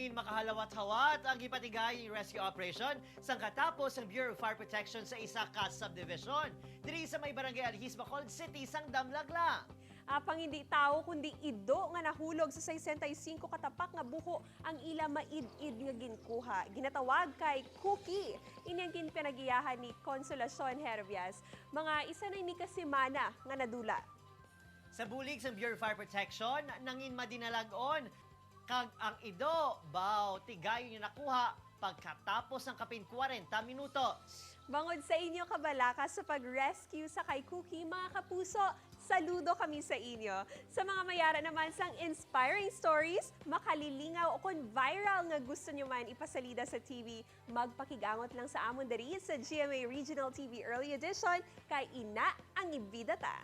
Main makahalawat-hawat ang ipatigay rescue operation sang katapos ng Bureau of Fire Protection sa isa ka subdivision. Diri sa may barangay Alhis, Bacolod City, sang Damlagla. Apang hindi tao kundi ido nga nahulog sa 65 katapak nga buho ang ila maid-id nga ginkuha. Ginatawag kay Cookie. Inyang ginpinagiyahan ni Consolacion Herbias. Mga isa na ini kasimana nga nadula. Sa bulig sa Bureau of Fire Protection, nangin madinalagon. Kag ang ido, baw, tigay niyo nakuha pagkatapos ng kapin 40 minutos. Bangod sa inyo kabalaka sa pag-rescue sa kay Cookie, mga kapuso, saludo kami sa inyo. Sa mga mayara naman sang inspiring stories, makalilingaw o kung viral nga gusto nyo man ipasalida sa TV, magpakigangot lang sa amon diri sa GMA Regional TV Early Edition kay Ina ang ibida ta.